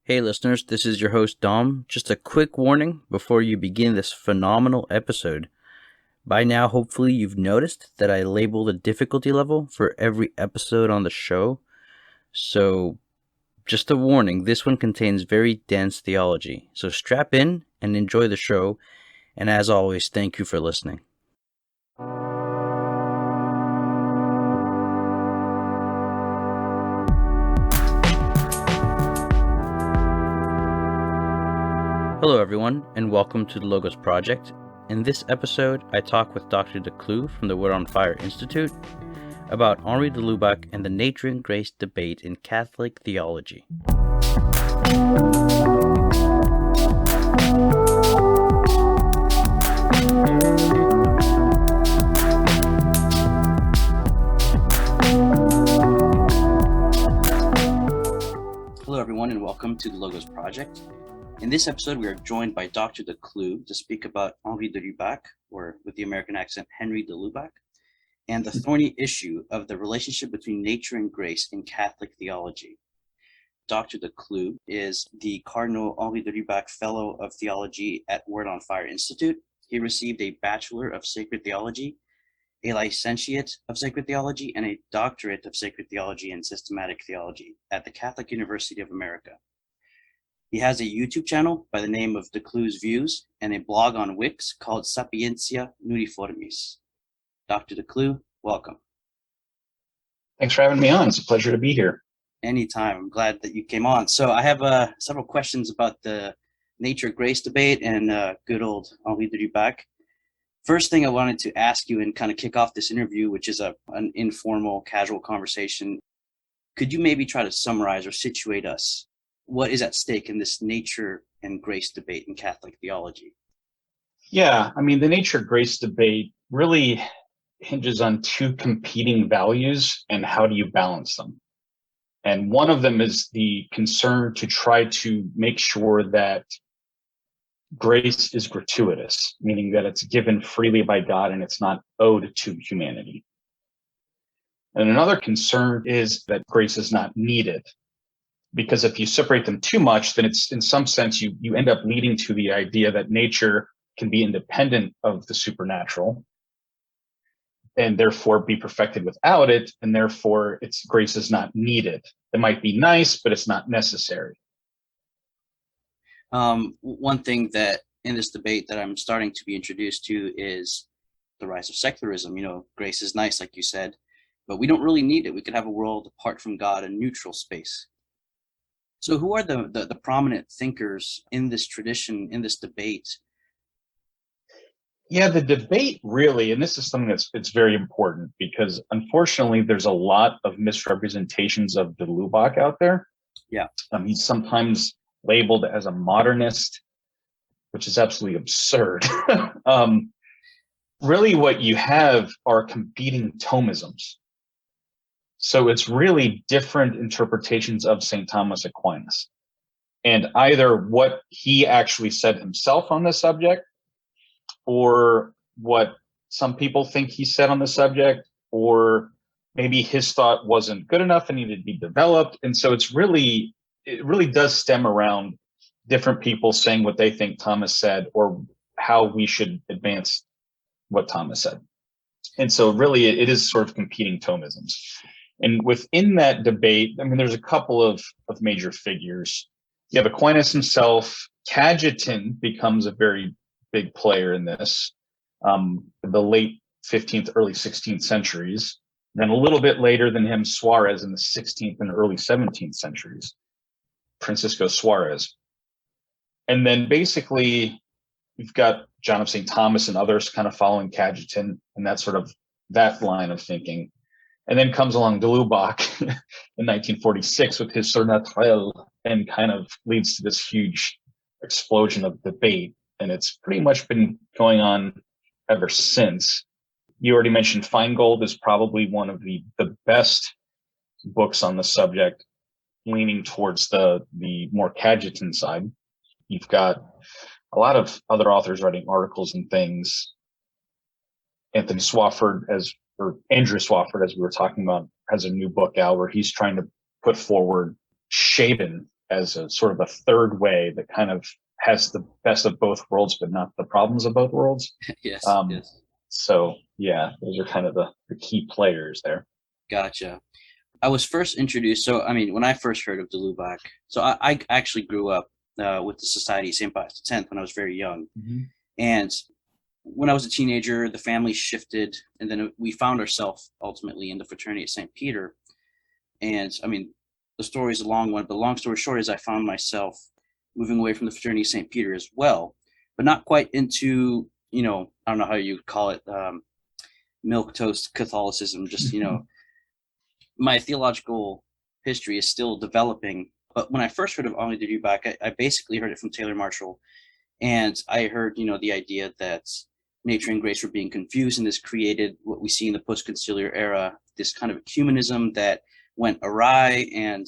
Hey listeners, this is your host Dom. Just a quick warning before you begin this phenomenal episode. By now, hopefully you've noticed that I label the difficulty level for every episode on the show. So, just a warning, this one contains very dense theology. So strap in and enjoy the show. And as always, thank you for listening. Hello everyone, and welcome to the Logos Project. In this episode, I talk with Dr. DeClue from the Word on Fire Institute about Henri de Lubac and the nature and grace debate in Catholic theology. Hello everyone, and welcome to the Logos Project. In this episode, we are joined by Dr. DeClue to speak about Henri de Lubac, or with the American accent, Henri de Lubac, and the thorny issue of the relationship between nature and grace in Catholic theology. Dr. DeClue is the Cardinal Henri de Lubac Fellow of Theology at Word on Fire Institute. He received a Bachelor of Sacred Theology, a Licentiate of Sacred Theology, and a Doctorate of Sacred Theology and Systematic Theology at the Catholic University of America. He has a YouTube channel by the name of DeClue's Views and a blog on Wix called Sapientia Nulliformis. Dr. DeClue, welcome. Thanks for having me on. It's a pleasure to be here. Anytime. I'm glad that you came on. So I have several questions about the nature-grace debate and good old Henri de Lubac. First thing I wanted to ask you and kind of kick off this interview, which is an informal, casual conversation, could you maybe try to summarize or situate us? What is at stake in this nature and grace debate in Catholic theology? Yeah, the nature-grace debate really hinges on two competing values and how do you balance them. And one of them is the concern to try to make sure that grace is gratuitous, meaning that it's given freely by God and it's not owed to humanity. And another concern is that grace is not needed. Because if you separate them too much, then it's in some sense you end up leading to the idea that nature can be independent of the supernatural and therefore be perfected without it, and therefore its grace is not needed. It might be nice, but it's not necessary. One thing that in this debate that I'm starting to be introduced to is the rise of secularism. Grace is nice, like you said, but we don't really need it. We could have a world apart from God, a neutral space. So who are the prominent thinkers in this tradition, in this debate? Yeah, the debate really, and this is something it's very important because unfortunately there's a lot of misrepresentations of de Lubac out there. Yeah. He's sometimes labeled as a modernist, which is absolutely absurd. Really what you have are competing Thomisms. So it's really different interpretations of St. Thomas Aquinas. And either what he actually said himself on the subject, or what some people think he said on the subject, or maybe his thought wasn't good enough and needed to be developed. And so it really does stem around different people saying what they think Thomas said or how we should advance what Thomas said. And so really it is sort of competing Thomisms. And within that debate, there's a couple of major figures. You have Aquinas himself. Cajetan becomes a very big player in this, the late 15th, early 16th centuries. Then a little bit later than him, Suarez in the 16th and early 17th centuries, Francisco Suarez. And then basically you've got John of St. Thomas and others kind of following Cajetan and that line of thinking. And then comes along de Lubac in 1946 with his Sur Naturel and kind of leads to this huge explosion of debate. And it's pretty much been going on ever since. You already mentioned Feingold is probably one of the best books on the subject, leaning towards the more Cajetan side. You've got a lot of other authors writing articles and things. Andrew Swafford, as we were talking about, has a new book out where he's trying to put forward Shaven as a sort of a third way that kind of has the best of both worlds, but not the problems of both worlds. Yes, yes. So yeah, those are kind of the key players there. Gotcha. I was first introduced, so I mean, when I first heard of de Lubac, so I actually grew up with the Society of St. Pius X when I was very young. Mm-hmm. And when I was a teenager, the family shifted, and then we found ourselves ultimately in the fraternity of St. Peter. And I mean, the story is a long one, but long story short is I found myself moving away from the fraternity of St. Peter as well, but not quite into, I don't know how you call it, milquetoast Catholicism. Just, my theological history is still developing. But when I first heard of Henri de Lubac, I basically heard it from Taylor Marshall. And I heard, the idea that nature and grace were being confused, and this created what we see in the post-conciliar era, this kind of humanism that went awry. And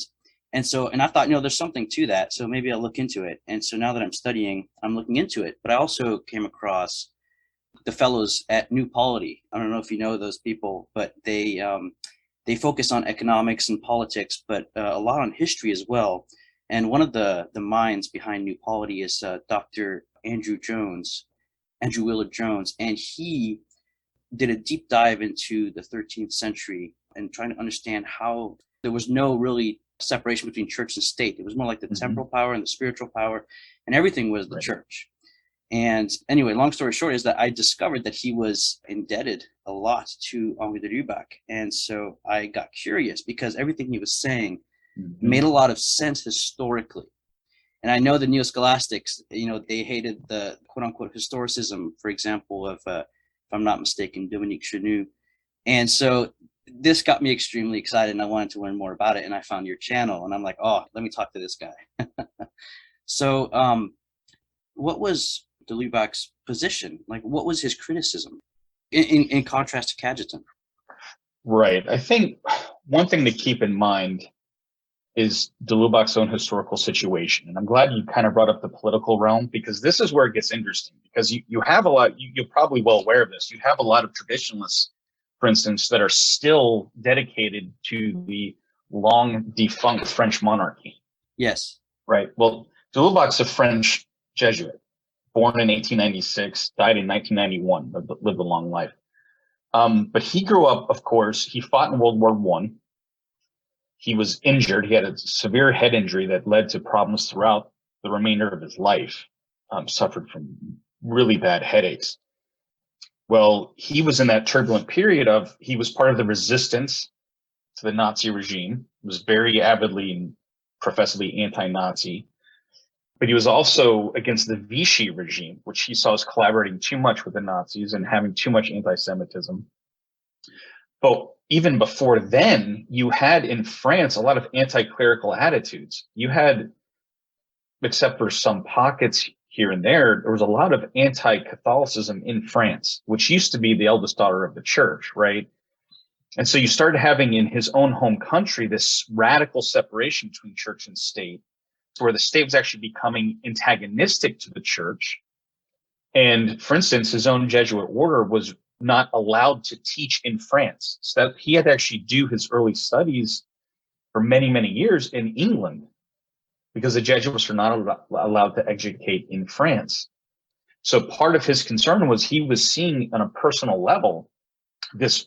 I thought, there's something to that, so maybe I'll look into it. And so now that I'm studying, I'm looking into it. But I also came across the fellows at New Polity. I don't know if you know those people, but they focus on economics and politics, but a lot on history as well. And one of the minds behind New Polity is Dr. Andrew Willard Jones, and he did a deep dive into the 13th century and trying to understand how there was no really separation between church and state. It was more like the temporal power and the spiritual power, and everything was the church. And anyway, long story short is that I discovered that he was indebted a lot to Henri de Lubac. And so I got curious because everything he was saying made a lot of sense historically. And I know the neo-scholastics, they hated the quote-unquote historicism, for example, of, if I'm not mistaken, Dominique Chenu. And so this got me extremely excited, and I wanted to learn more about it. And I found your channel, and I'm like, oh, let me talk to this guy. So what was de Lubac's position? Like, what was his criticism in contrast to Cajetan? Right. I think one thing to keep in mind is de Lubac's own historical situation. And I'm glad you kind of brought up the political realm, because this is where it gets interesting, because you have a lot, you're probably well aware of this. You have a lot of traditionalists, for instance, that are still dedicated to the long defunct French monarchy. Yes. Right. Well, de Lubac's a French Jesuit, born in 1896, died in 1991, lived a long life. But he grew up, of course, he fought in World War I. He was injured. He had a severe head injury that led to problems throughout the remainder of his life, suffered from really bad headaches. Well, he was in that turbulent period he was part of the resistance to the Nazi regime, was very avidly and professedly anti-Nazi. But he was also against the Vichy regime, which he saw as collaborating too much with the Nazis and having too much anti-Semitism. But even before then, you had in France a lot of anti-clerical attitudes. You had, except for some pockets here and there was a lot of anti-Catholicism in France, which used to be the eldest daughter of the church, right? And so you started having in his own home country this radical separation between church and state, where the state was actually becoming antagonistic to the church. And for instance, his own Jesuit order was not allowed to teach in France. So that he had to actually do his early studies for many, many years in England, because the Jesuits were not allowed to educate in France. So part of his concern was he was seeing on a personal level this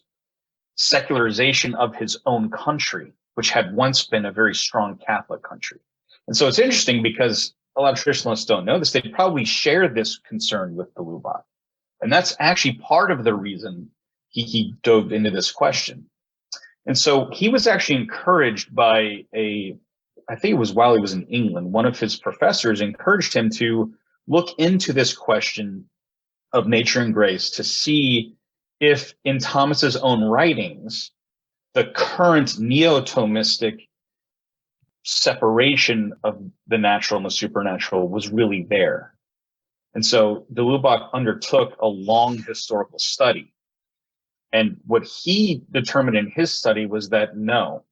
secularization of his own country, which had once been a very strong Catholic country. And so it's interesting because a lot of traditionalists don't know this. They probably share this concern with de Lubac. And that's actually part of the reason he dove into this question. And so he was actually encouraged by I think it was while he was in England, one of his professors encouraged him to look into this question of nature and grace to see if in Thomas's own writings, the current neo-Thomistic separation of the natural and the supernatural was really there. And so de Lubac undertook a long historical study. And what he determined in his study was that no,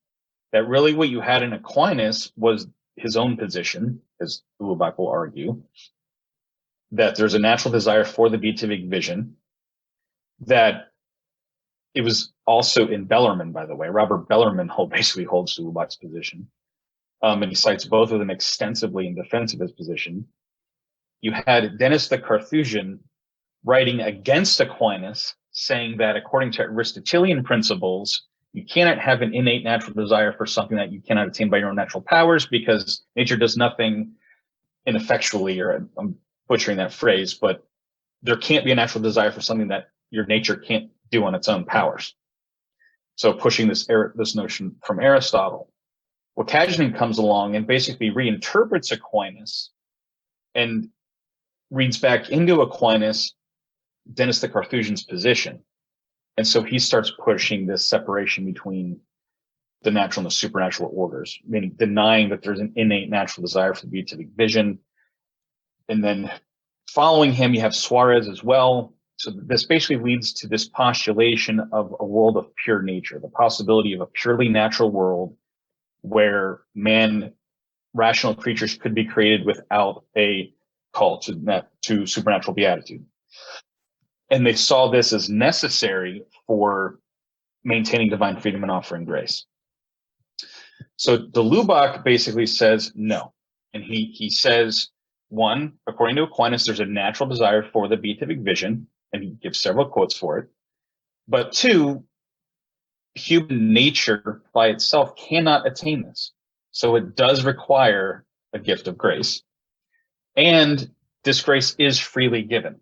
that really what you had in Aquinas was his own position, as de Lubac will argue, that there's a natural desire for the beatific vision, that it was also in Bellarmine, by the way. Robert Bellarmine basically holds de Lubac's position. and he cites both of them extensively in defense of his position. You had Denis the Carthusian writing against Aquinas, saying that according to Aristotelian principles, you cannot have an innate natural desire for something that you cannot attain by your own natural powers, because nature does nothing ineffectually, or I'm butchering that phrase, but there can't be a natural desire for something that your nature can't do on its own powers. So pushing this notion from Aristotle. Well, Cajetan comes along and basically reinterprets Aquinas and reads back into Aquinas Denis the Carthusian's position. And so he starts pushing this separation between the natural and the supernatural orders, meaning denying that there's an innate natural desire for the beatific vision. And then following him, you have Suarez as well. So this basically leads to this postulation of a world of pure nature, the possibility of a purely natural world where rational creatures could be created without a call to supernatural beatitude. And they saw this as necessary for maintaining divine freedom and offering grace. So de Lubac basically says no. And he says, one, according to Aquinas, there's a natural desire for the beatific vision, and he gives several quotes for it. But two, human nature by itself cannot attain this. So it does require a gift of grace. And this grace is freely given.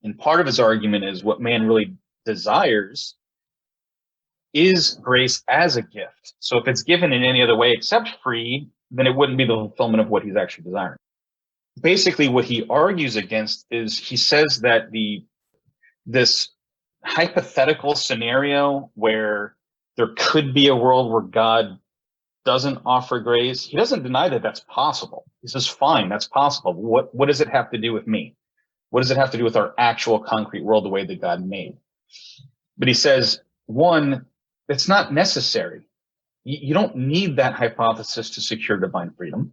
And part of his argument is what man really desires is grace as a gift. So if it's given in any other way except free, then it wouldn't be the fulfillment of what he's actually desiring. Basically, what he argues against is he says that this hypothetical scenario where there could be a world where God doesn't offer grace, he doesn't deny that that's possible. He says, fine, that's possible. What does it have to do with me? What does it have to do with our actual concrete world, the way that God made? But he says, one, it's not necessary. You don't need that hypothesis to secure divine freedom.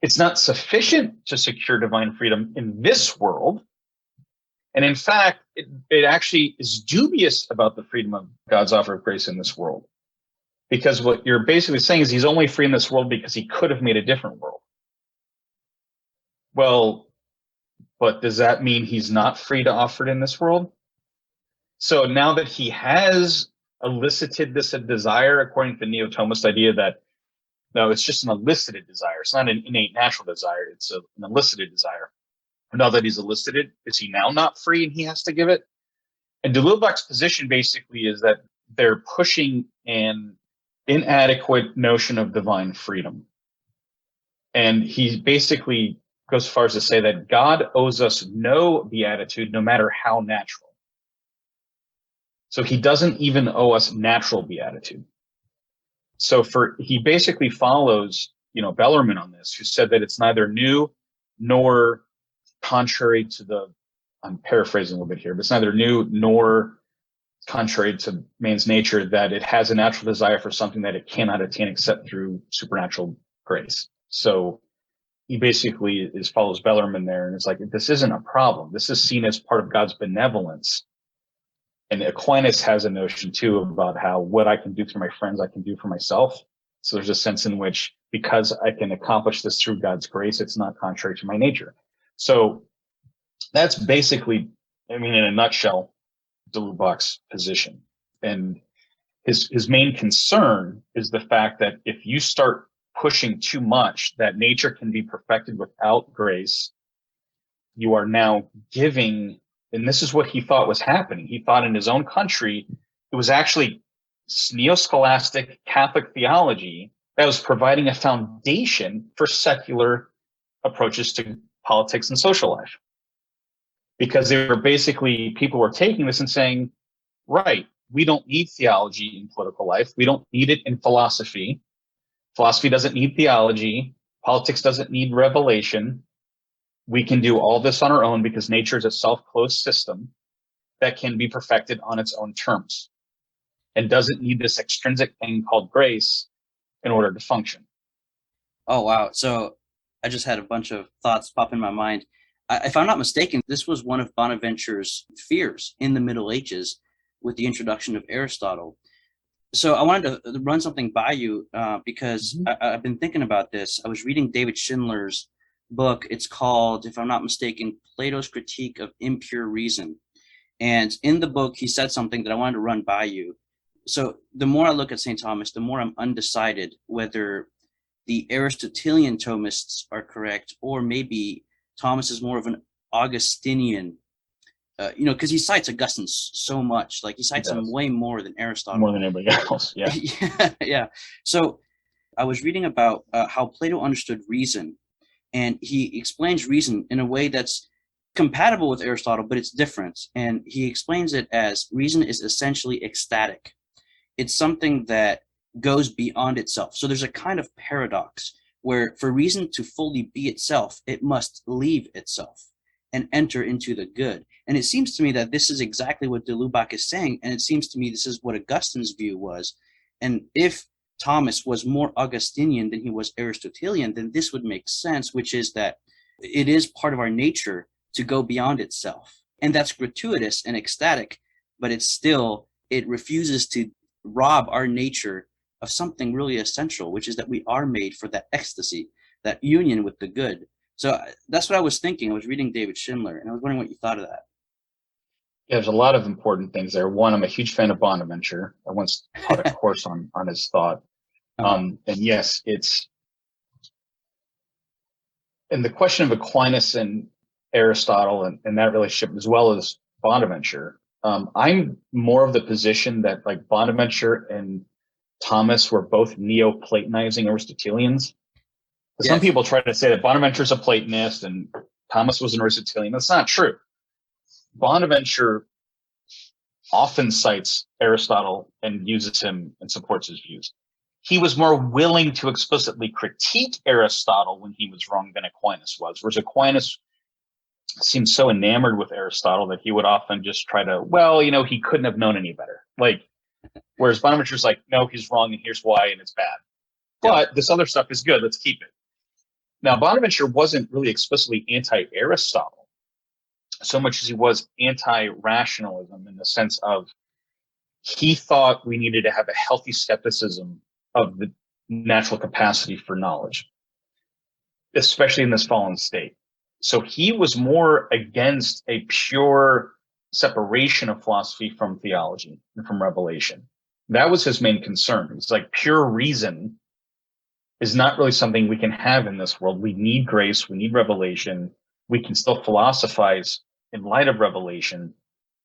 It's not sufficient to secure divine freedom in this world. And in fact, it actually is dubious about the freedom of God's offer of grace in this world. Because what you're basically saying is he's only free in this world because he could have made a different world. Well, but does that mean he's not free to offer it in this world? So now that he has elicited this desire, according to the Neo-Thomist idea that, no, it's just an elicited desire. It's not an innate natural desire. It's an elicited desire. Now that he's elicited, is he now not free and he has to give it? And de Lubac's position basically is that they're pushing an inadequate notion of divine freedom. And he basically goes as far as to say that God owes us no beatitude, no matter how natural. So he doesn't even owe us natural beatitude. So he basically follows, Bellarmine on this, who said that it's neither new nor contrary to I'm paraphrasing a little bit here, but it's neither new nor contrary to man's nature that it has a natural desire for something that it cannot attain except through supernatural grace. So he basically follows Bellarmine there, and it's like, this isn't a problem. This is seen as part of God's benevolence. And Aquinas has a notion too about how what I can do through my friends, I can do for myself. So there's a sense in which, because I can accomplish this through God's grace, it's not contrary to my nature. So that's basically, in a nutshell, de Lubac's position. And his main concern is the fact that if you start pushing too much that nature can be perfected without grace, you are now giving, and this is what he thought was happening. He thought in his own country, it was actually neo-scholastic Catholic theology that was providing a foundation for secular approaches to politics and social life. Because they were basically, people were taking this and saying, right, we don't need theology in political life. We don't need it in philosophy. Philosophy doesn't need theology. Politics doesn't need revelation. We can do all this on our own because nature is a self-closed system that can be perfected on its own terms and doesn't need this extrinsic thing called grace in order to function. Oh, wow. So I just had a bunch of thoughts pop in my mind. If I'm not mistaken, this was one of Bonaventure's fears in the Middle Ages with the introduction of Aristotle. So I wanted to run something by you because Mhm. I've been thinking about this. I was reading David Schindler's book. It's called, if I'm not mistaken, Plato's Critique of Impure Reason. And in the book, he said something that I wanted to run by you. So the more I look at St. Thomas, the more I'm undecided whether the Aristotelian Thomists are correct, or maybe Thomas is more of an Augustinian, because he cites Augustine so much. Like he He cites him does way more than more Aristotle. than anybody else. Yeah. Yeah, yeah. So I was reading about how Plato understood reason, and he explains reason in a way that's compatible with Aristotle, but it's different. And he explains it as reason is essentially ecstatic. It's something that goes beyond itself. So there's a kind of paradox where for reason to fully be itself, it must leave itself and enter into the good. And it seems to me that this is exactly what de Lubac is saying. And it seems to me this is what Augustine's view was. And if Thomas was more Augustinian than he was Aristotelian, then this would make sense, which is that it is part of our nature to go beyond itself. And that's gratuitous and ecstatic, but it refuses to rob our nature of something really essential, which is that we are made for that ecstasy, that union with the good. So that's what I was thinking. I was reading David Schindler, and I was wondering what you thought of that. Yeah, there's a lot of important things there. One, I'm a huge fan of Bonaventure. I once taught a course on his thought. Uh-huh. And yes, it's and the question of Aquinas and Aristotle and that relationship, as well as Bonaventure. I'm more of the position that like Bonaventure and Thomas were both Neoplatonizing Aristotelians. Some Yes. people try to say that Bonaventure is a Platonist and Thomas was an Aristotelian. That's not true. Bonaventure often cites Aristotle and uses him and supports his views. He was more willing to explicitly critique Aristotle when he was wrong than Aquinas was, whereas Aquinas seemed so enamored with Aristotle that he would often just try to, well, he couldn't have known any better. Like, whereas Bonaventure's like, no, he's wrong and here's why, and it's bad. Yep. But this other stuff is good. Let's keep it. Now, Bonaventure wasn't really explicitly anti-Aristotle so much as he was anti-rationalism in the sense of he thought we needed to have a healthy skepticism of the natural capacity for knowledge, especially in this fallen state. So he was more against a pure separation of philosophy from theology and from revelation. That was his main concern. It's like pure reason is not really something we can have in this world. We need grace. We need revelation. We can still philosophize in light of revelation,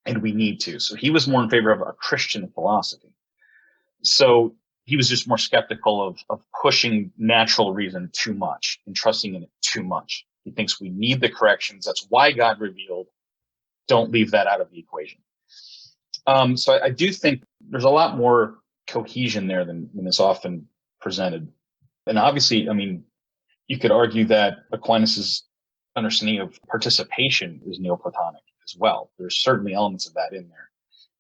and we need to. So he was more in favor of a Christian philosophy. So he was just more skeptical of pushing natural reason too much and trusting in it too much. He thinks we need the corrections. That's why God revealed. Don't leave that out of the equation. So I do think there's a lot more cohesion there than is often presented. And obviously, I mean, you could argue that Aquinas's understanding of participation is Neoplatonic as well. There's certainly elements of that in there.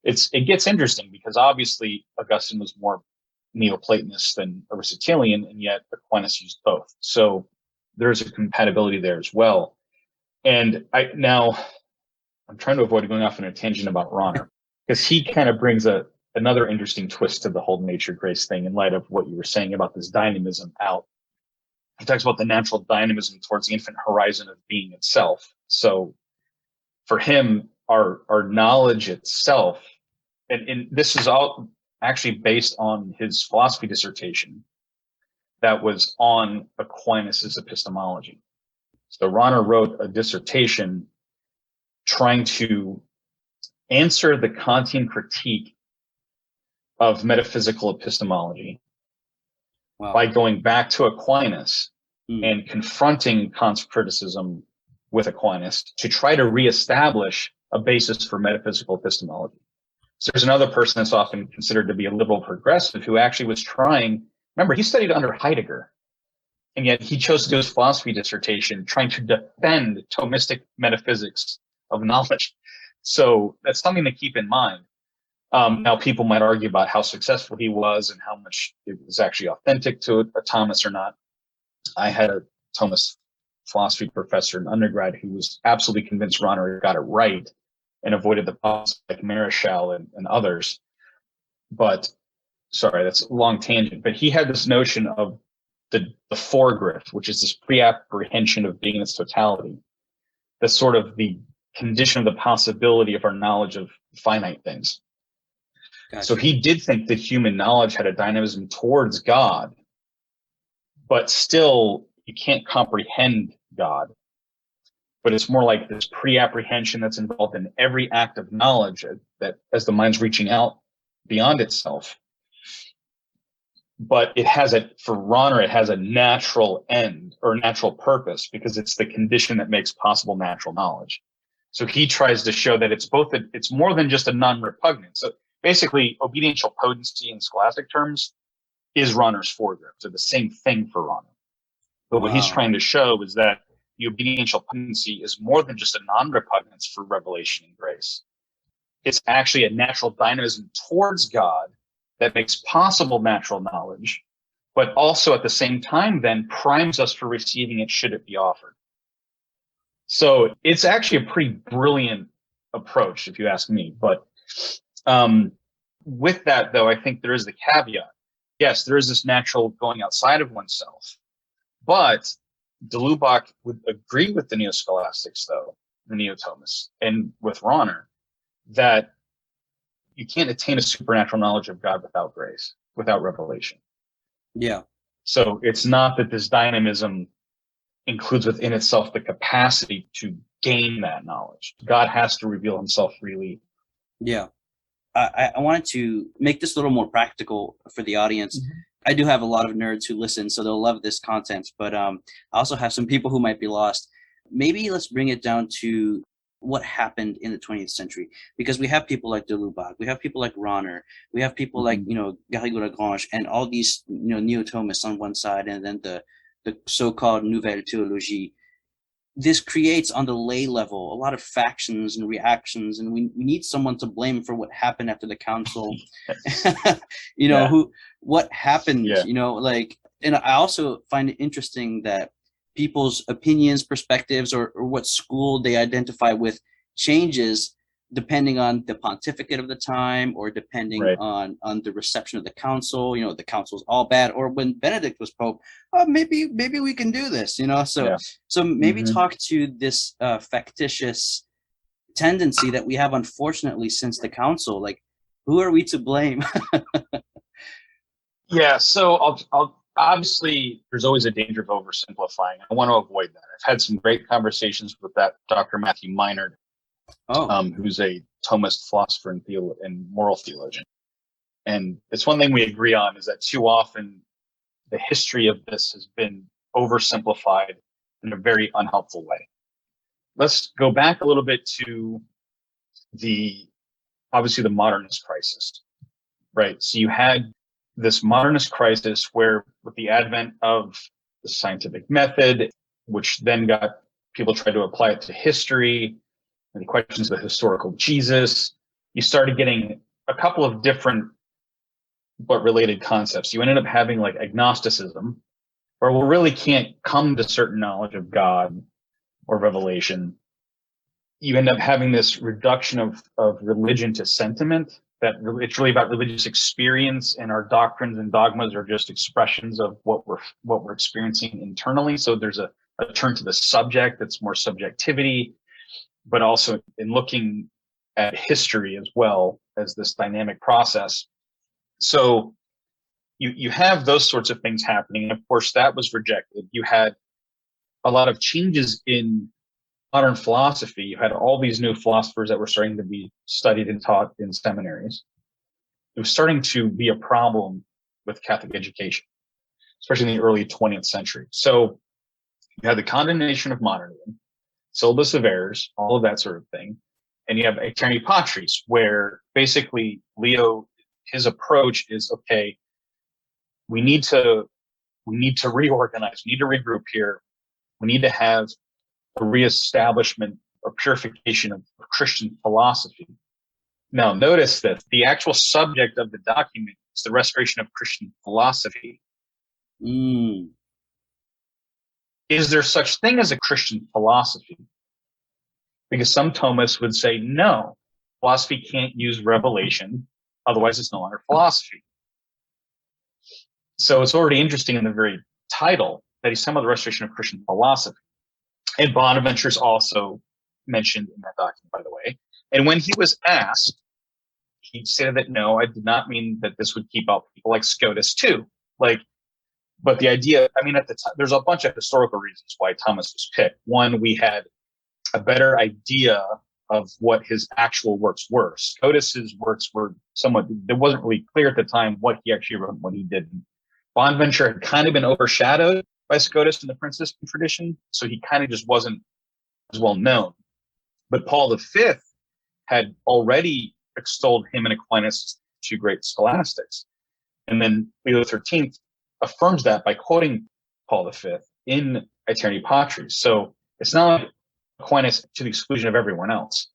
It gets interesting because obviously Augustine was more Neoplatonist than Aristotelian, and yet Aquinas used both. So there's a compatibility there as well. And I'm trying to avoid going off on a tangent about Rahner because he kind of brings another interesting twist to the whole nature grace thing in light of what you were saying about this dynamism out. He talks about the natural dynamism towards the infinite horizon of being itself. So for him, our knowledge itself, and this is all actually based on his philosophy dissertation that was on Aquinas' epistemology. So Rahner wrote a dissertation trying to answer the Kantian critique of metaphysical epistemology by going back to Aquinas and confronting Kant's criticism with Aquinas to try to reestablish a basis for metaphysical epistemology. So there's another person that's often considered to be a liberal progressive who actually was trying, remember, he studied under Heidegger, and yet he chose to do his philosophy dissertation trying to defend Thomistic metaphysics of knowledge. So that's something to keep in mind. Now, people might argue about how successful he was and how much it was actually authentic to a Thomas or not. I had a Thomas philosophy professor in undergrad who was absolutely convinced Rahner got it right and avoided the problems like Marischal and others. But sorry, that's a long tangent, but he had this notion of the foregrift, which is this pre-apprehension of being in its totality. That's sort of the condition of the possibility of our knowledge of finite things. Gotcha. So he did think that human knowledge had a dynamism towards God, but still you can't comprehend God. But it's more like this pre-apprehension that's involved in every act of knowledge that as the mind's reaching out beyond itself. But it has for Rahner, it has a natural end or natural purpose because it's the condition that makes possible natural knowledge. So he tries to show that it's more than just a non-repugnance. So basically, obediential potency in scholastic terms is Rahner's foregrift. So the same thing for Rahner. But what he's trying to show is that the obediential potency is more than just a non-repugnance for revelation and grace. It's actually a natural dynamism towards God that makes possible natural knowledge, but also at the same time then primes us for receiving it should it be offered. So it's actually a pretty brilliant approach, if you ask me. But with that, though, I think there is the caveat. Yes, there is this natural going outside of oneself, but de Lubac would agree with the Neo-Scholastics, though, the Neo-Thomists, and with Rahner, that you can't attain a supernatural knowledge of God without grace, without revelation. Yeah. So it's not that this dynamism includes within itself the capacity to gain that knowledge. God has to reveal himself freely. Yeah. I wanted to make this a little more practical for the audience. Mm-hmm. I do have a lot of nerds who listen, so they'll love this content, but I also have some people who might be lost. Maybe let's bring it down to what happened in the 20th century, because we have people like de Lubac, we have people like Rahner, we have people like, Garrigou-Lagrange, and all these, Neo-Thomists on one side, and then the so-called Nouvelle Théologie. This creates on the lay level a lot of factions and reactions, and we need someone to blame for what happened after the council. What happened, and I also find it interesting that people's opinions, perspectives, or what school they identify with changes depending on the pontificate of the time, or depending on the reception of the council. The council's all bad, or when Benedict was pope, maybe we can do this. So maybe talk to this factitious tendency that we have, unfortunately, since the council. Like, who are we to blame? Yeah, so I'll obviously there's always a danger of oversimplifying. I want to avoid that. I've had some great conversations with that Dr. Matthew Minard, who's a Thomist philosopher and moral theologian. And it's one thing we agree on, is that too often the history of this has been oversimplified in a very unhelpful way. Let's go back a little bit to obviously the Modernist Crisis, right? So you had this Modernist Crisis where, with the advent of the scientific method, which then got people tried to apply it to history, and the questions of the historical Jesus, you started getting a couple of different but related concepts. You ended up having like agnosticism, where we really can't come to certain knowledge of God or revelation. You end up having this reduction of religion to sentiment, that it's really about religious experience, and our doctrines and dogmas are just expressions of what we're experiencing internally. So there's a turn to the subject that's more subjectivity, but also in looking at history as well as this dynamic process. So you have those sorts of things happening. And of course, that was rejected. You had a lot of changes in modern philosophy. You had all these new philosophers that were starting to be studied and taught in seminaries. It was starting to be a problem with Catholic education, especially in the early 20th century. So you had the condemnation of modernism, syllabus of errors, all of that sort of thing. And you have aeternam patris, where basically Leo, his approach is, okay, we need to reorganize, we need to regroup here. We need to have a reestablishment or purification of Christian philosophy. Now, notice that the actual subject of the document is the restoration of Christian philosophy. Is there such thing as a Christian philosophy? Because some Thomists would say, no, philosophy can't use revelation, otherwise it's no longer philosophy. So it's already interesting in the very title that he's talking about the restoration of Christian philosophy. And Bonaventure is also mentioned in that document, by the way. And when he was asked, he said that, no, I did not mean that this would keep out people like Scotus too. But the idea, I mean, at the time, there's a bunch of historical reasons why Thomas was picked. One, we had a better idea of what his actual works were. Scotus's works were somewhat, it wasn't really clear at the time what he actually wrote and what he didn't. Bonaventure had kind of been overshadowed by Scotus in the Franciscan tradition, so he kind of just wasn't as well known. But Paul V had already extolled him and Aquinas, two great scholastics. And then Leo XIII affirms that by quoting Paul V in Aeterni Patris. So it's not like Aquinas to the exclusion of everyone else,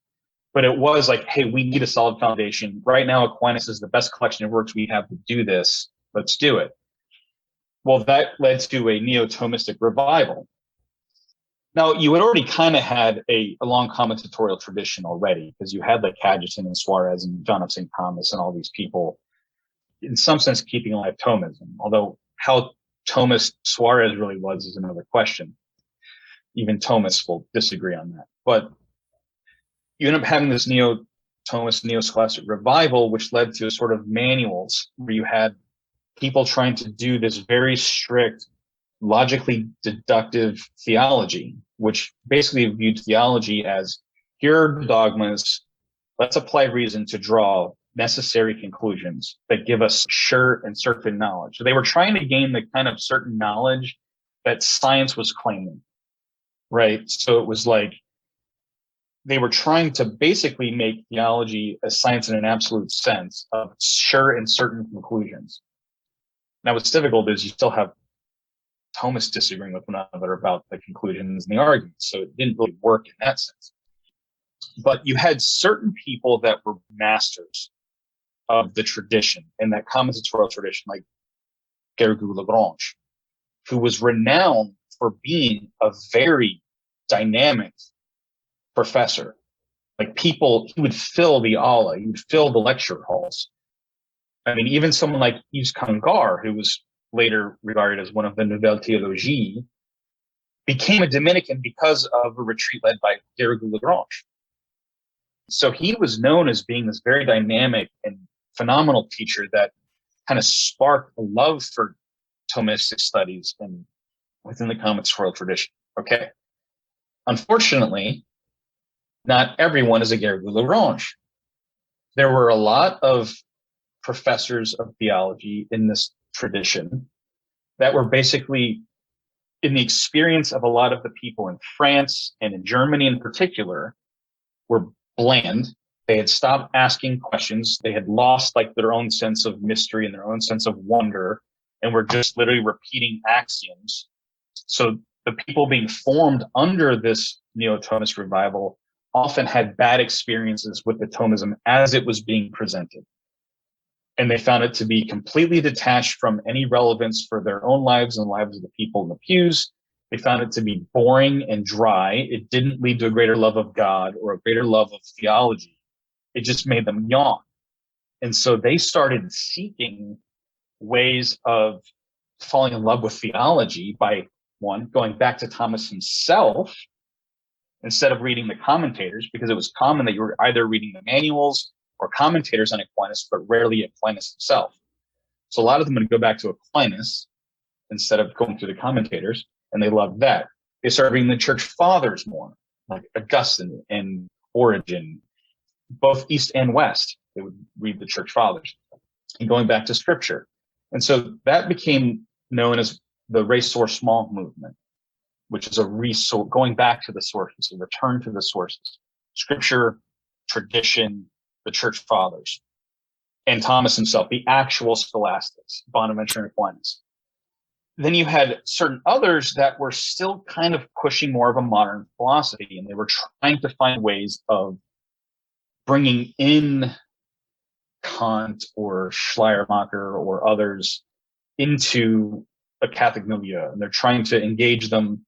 but it was like, hey, we need a solid foundation. Right now, Aquinas is the best collection of works we have to do this. Let's do it. Well, that led to a neo-Thomistic revival. Now, you had already kind of had a long commentatorial tradition already, because you had like Cajetan and Suarez and John of St. Thomas and all these people, in some sense, keeping alive Thomism. Although how Thomist Suarez really was is another question. Even Thomists will disagree on that. But you end up having this neo-Thomist, neo-scholastic revival, which led to sort of manuals where you had people trying to do this very strict, logically deductive theology, which basically viewed theology as, here are the dogmas, let's apply reason to draw necessary conclusions that give us sure and certain knowledge. So they were trying to gain the kind of certain knowledge that science was claiming, right? So it was like they were trying to basically make theology a science in an absolute sense of sure and certain conclusions. Now, what's difficult is you still have Thomists disagreeing with one another about the conclusions and the arguments, so it didn't really work in that sense. But you had certain people that were masters of the tradition and that commentatorial tradition, like Garrigou-Lagrange, who was renowned for being a very dynamic professor. Like people, he would fill the aula, he would fill the lecture halls. I mean, even someone like Yves Congar, who was later regarded as one of the Nouvelle Théologie, became a Dominican because of a retreat led by Garrigou-Lagrange. So he was known as being this very dynamic and phenomenal teacher that kind of sparked a love for Thomistic studies and within the commentatorial tradition. Okay. Unfortunately, not everyone is a Garrigou-Lagrange. There were a lot of professors of theology in this tradition that were basically, in the experience of a lot of the people in France and in Germany in particular, were bland. They had stopped asking questions. They had lost like their own sense of mystery and their own sense of wonder, and were just literally repeating axioms. So the people being formed under this neo-Thomist revival often had bad experiences with the Thomism as it was being presented. And they found it to be completely detached from any relevance for their own lives and the lives of the people in the pews. They found it to be boring and dry. It didn't lead to a greater love of God or a greater love of theology. It just made them yawn. And so they started seeking ways of falling in love with theology by, one, going back to Thomas himself instead of reading the commentators, because it was common that you were either reading the manuals or commentators on Aquinas, but rarely Aquinas himself. So a lot of them would go back to Aquinas instead of going through the commentators, and they loved that. They started reading the church fathers more, like Augustine and Origen, both East and West. They would read the church fathers and going back to scripture. And so that became known as the ressourcement movement, which is going back to the sources, a return to the sources, scripture, tradition, the church fathers, and Thomas himself, the actual scholastics, Bonaventure and Aquinas. Then you had certain others that were still kind of pushing more of a modern philosophy, and they were trying to find ways of bringing in Kant or Schleiermacher or others into a Catholic milieu, and they're trying to engage them,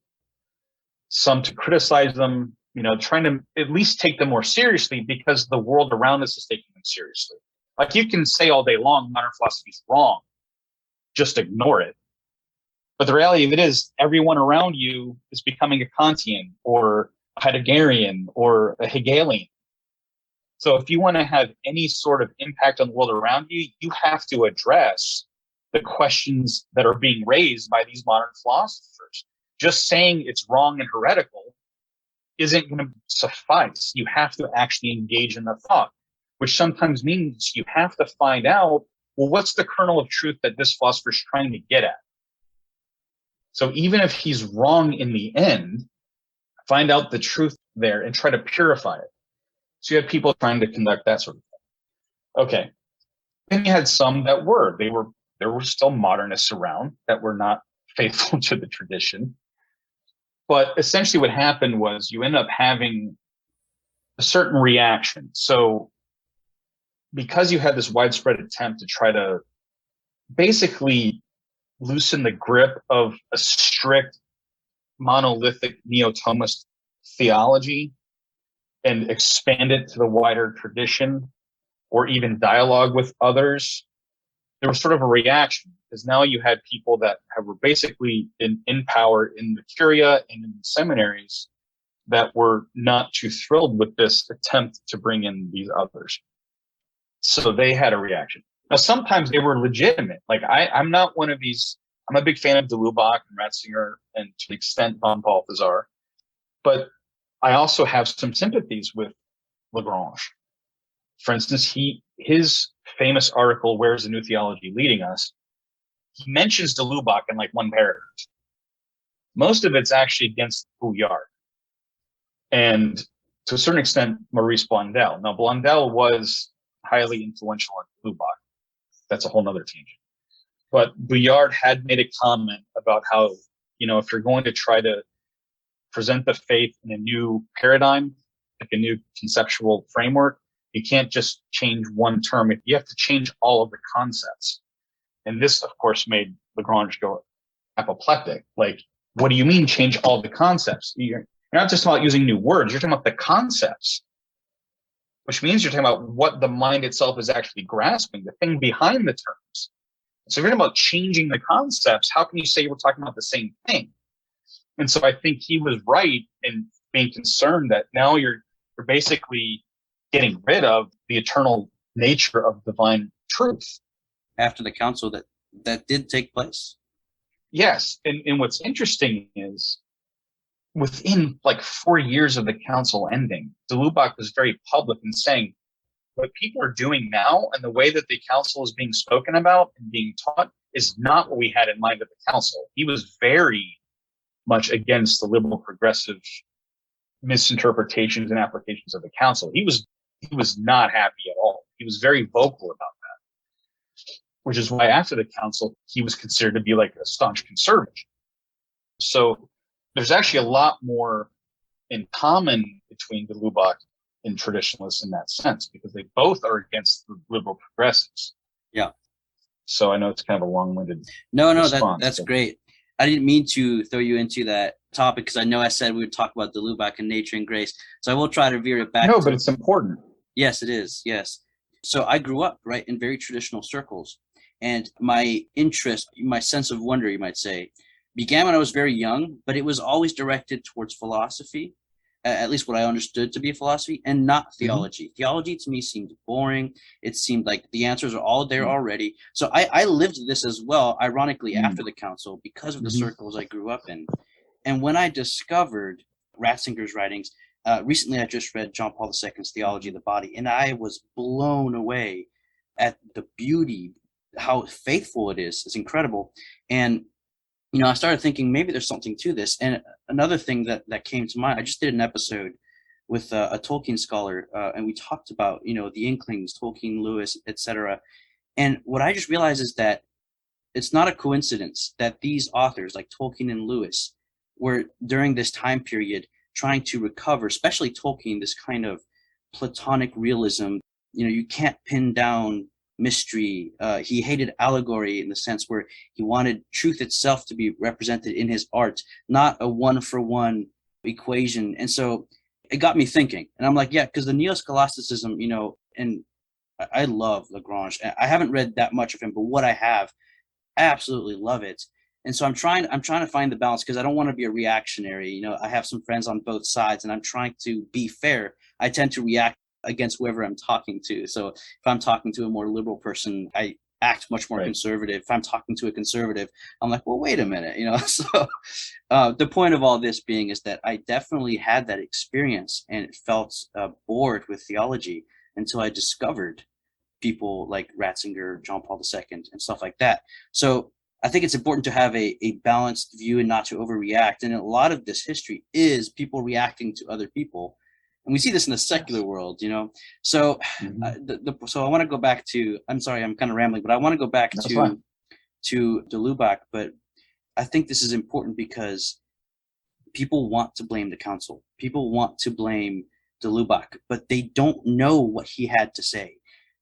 some to criticize them, trying to at least take them more seriously because the world around us is taking them seriously. Like you can say all day long, modern philosophy is wrong, just ignore it. But the reality of it is everyone around you is becoming a Kantian or a Heideggerian or a Hegelian. So if you want to have any sort of impact on the world around you, you have to address the questions that are being raised by these modern philosophers. Just saying it's wrong and heretical isn't going to suffice. You have to actually engage in the thought, which sometimes means you have to find out, well, what's the kernel of truth that this philosopher is trying to get at? So even if he's wrong in the end, find out the truth there and try to purify it. So you had people trying to conduct that sort of thing. Okay. Then you had some that there were still modernists around that were not faithful to the tradition. But essentially what happened was you end up having a certain reaction. So because you had this widespread attempt to try to basically loosen the grip of a strict monolithic neo-Thomist theology and expand it to the wider tradition or even dialogue with others, there was sort of a reaction because now you had people that were basically in power in the curia and in the seminaries that were not too thrilled with this attempt to bring in these others. So they had a reaction. Now, sometimes they were legitimate. Like I'm not one of these. I'm a big fan of de Lubac and Ratzinger and to the extent von Balthasar, but I also have some sympathies with Lagrange. For instance, his famous article, "Where's the New Theology Leading Us?" he mentions de Lubac in like one paragraph. Most of it's actually against Bouillard, and to a certain extent, Maurice Blondel. Now, Blondel was highly influential on Lubac. That's a whole nother tangent. But Bouillard had made a comment about how, if you're going to try to present the faith in a new paradigm, like a new conceptual framework, you can't just change one term. You have to change all of the concepts. And this, of course, made Lagrange go apoplectic. Like, what do you mean change all the concepts? You're not just about using new words. You're talking about the concepts, which means you're talking about what the mind itself is actually grasping, the thing behind the terms. So if you're talking about changing the concepts, how can you say we're talking about the same thing? And so I think he was right in being concerned that now you're basically getting rid of the eternal nature of divine truth. After the council that did take place. Yes. And what's interesting is within like 4 years of the council ending, de Lubac was very public in saying what people are doing now and the way that the council is being spoken about and being taught is not what we had in mind at the council. He was very much against the liberal progressive misinterpretations and applications of the council. He was not happy at all. He was very vocal about that, which is why after the council, he was considered to be like a staunch conservative. So there's actually a lot more in common between de Lubac and traditionalists in that sense, because they both are against the liberal progressives. Yeah. So I know it's kind of a long-winded No, response, that's great. I didn't mean to throw you into that topic because I know I said we would talk about de Lubac and nature and grace. So I will try to veer it back. No, but it's important. Yes, it is. Yes. So I grew up, right, in very traditional circles. And my interest, my sense of wonder, you might say, began when I was very young, but it was always directed towards philosophy, at least what I understood to be philosophy, and not theology. Mm-hmm. Theology to me seemed boring. It seemed like the answers are all there already. So I lived this as well, ironically, after the council because of the circles I grew up in. And when I discovered Ratzinger's writings, recently I just read John Paul II's Theology of the Body, and I was blown away at the beauty, how faithful it is. It's incredible. And I started thinking maybe there's something to this. And another thing that came to mind, I just did an episode with a Tolkien scholar, and we talked about, the Inklings, Tolkien, Lewis, etc. And what I just realized is that it's not a coincidence that these authors like Tolkien and Lewis were during this time period trying to recover, especially Tolkien, this kind of Platonic realism. You can't pin down mystery. He hated allegory in the sense where he wanted truth itself to be represented in his art, not a one-for-one equation. And so it got me thinking. And I'm like, yeah, because the neo-scholasticism, and I love Lagrange. I haven't read that much of him, but what I have, absolutely love it. And so I'm trying to find the balance because I don't want to be a reactionary. You know, I have some friends on both sides and I'm trying to be fair. I tend to react against whoever I'm talking to. So if I'm talking to a more liberal person, I act much more Right. conservative. If I'm talking to a conservative, I'm like, well, wait a minute, you know. So the point of all this being is that I definitely had that experience and felt bored with theology until I discovered people like Ratzinger, John Paul II, and stuff like that. So I think it's important to have a balanced view and not to overreact. And a lot of this history is people reacting to other people. And we see this in the secular world, you know. So, so I want to go back to. I'm sorry, I'm kind of rambling, but I want to go back to de Lubac. But I think this is important because people want to blame the council. People want to blame de Lubac, but they don't know what he had to say,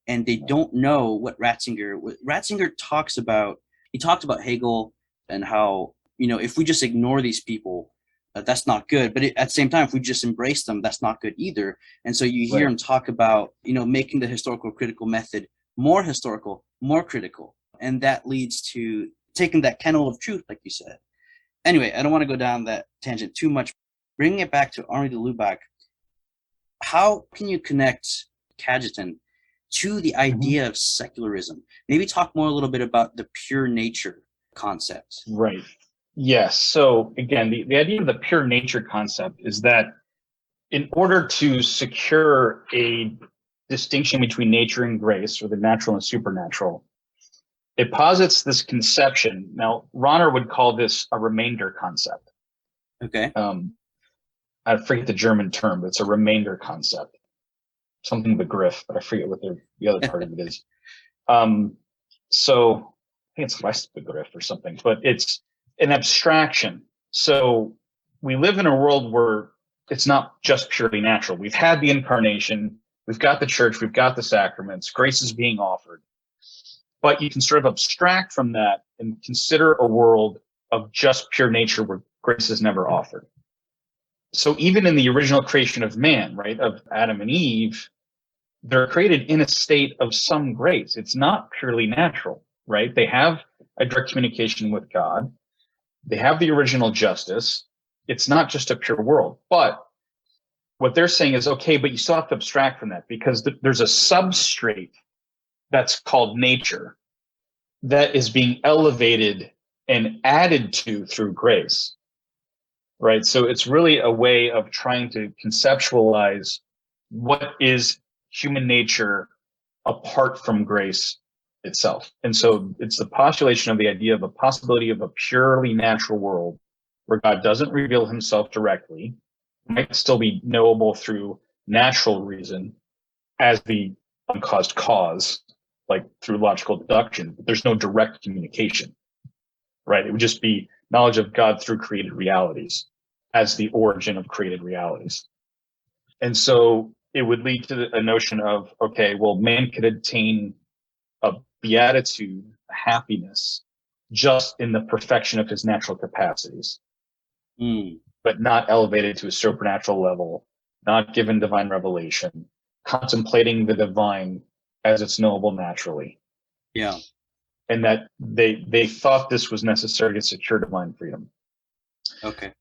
and they don't know what Ratzinger talks about. He talked about Hegel and how, you know, if we just ignore these people, that's not good. But at the same time, if we just embrace them, that's not good either. And so you hear him talk about, you know, making the historical critical method more historical, more critical. And that leads to taking that kennel of truth, like you said. Anyway, I don't want to go down that tangent too much. Bringing it back to Henri de Lubac, how can you connect Cajetan to the idea of secularism? Maybe talk more a little bit about the pure nature concept. Right. Yes. So again, the idea of the pure nature concept is that in order to secure a distinction between nature and grace, or the natural and supernatural, it posits this conception. Now, Rahner would call this a remainder concept. Okay. I forget the German term, but it's a remainder concept. Something Begriff, but I forget what the other part of it is. So I think it's Restbegriff or something, but it's an abstraction. So we live in a world where it's not just purely natural. We've had the incarnation, we've got the church, we've got the sacraments, grace is being offered. But you can sort of abstract from that and consider a world of just pure nature where grace is never offered. So even in the original creation of man, right, of Adam and Eve, they're created in a state of some grace. It's not purely natural, right? They have a direct communication with God. They have the original justice. It's not just a pure world. But what they're saying is, okay, but you still have to abstract from that because there's a substrate that's called nature that is being elevated and added to through grace, right? So it's really a way of trying to conceptualize what is human nature apart from grace itself. And so it's the postulation of the idea of a possibility of a purely natural world where God doesn't reveal himself directly, might still be knowable through natural reason as the uncaused cause, like through logical deduction, but there's no direct communication, right? It would just be knowledge of God through created realities as the origin of created realities. And so it would lead to a notion of, okay, well, man could attain a beatitude, a happiness, just in the perfection of his natural capacities, but not elevated to a supernatural level, not given divine revelation, contemplating the divine as it's knowable naturally. Yeah. And that they thought this was necessary to secure divine freedom. Okay.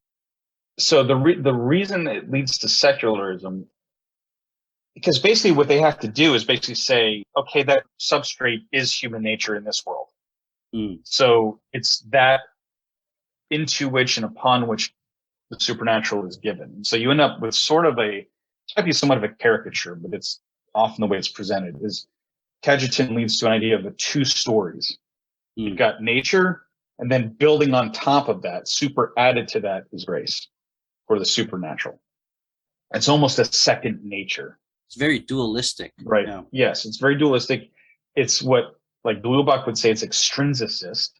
So the reason it leads to secularism, because basically what they have to do is basically say, okay, that substrate is human nature in this world. So it's that into which and upon which the supernatural is given. So you end up with sort of it might be somewhat of a caricature, but it's often the way it's presented, is Cajetan leads to an idea of the two stories. You've got nature, and then building on top of that, super added to that is grace, or the supernatural. It's almost a second nature. It's very dualistic. Right. Yeah. Yes, it's very dualistic. It's what, like de Lubac would say, it's extrinsicist,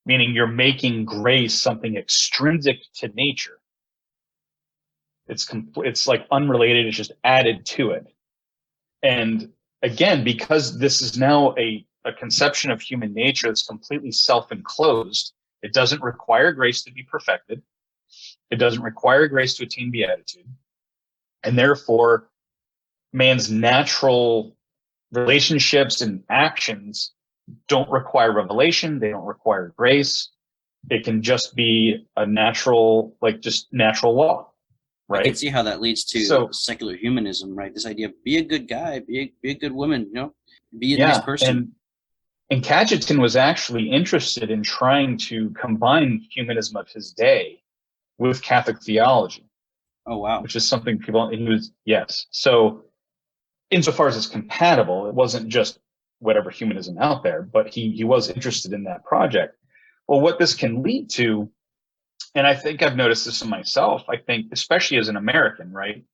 meaning you're making grace something extrinsic to nature. It's like unrelated, it's just added to it. And again, because this is now a conception of human nature that's completely self-enclosed, it doesn't require grace to be perfected. It doesn't require grace to attain beatitude. And therefore, man's natural relationships and actions don't require revelation. They don't require grace. It can just be a natural, like just natural law, right? I can see how that leads to secular humanism, right? This idea of be a good guy, be a good woman, be a nice person. And Cajetan was actually interested in trying to combine humanism of his day with Catholic theology. Oh, wow. Which is something yes. So insofar as it's compatible, it wasn't just whatever humanism out there, but he was interested in that project. Well, what this can lead to, and I think I've noticed this in myself, I think, especially as an American, right?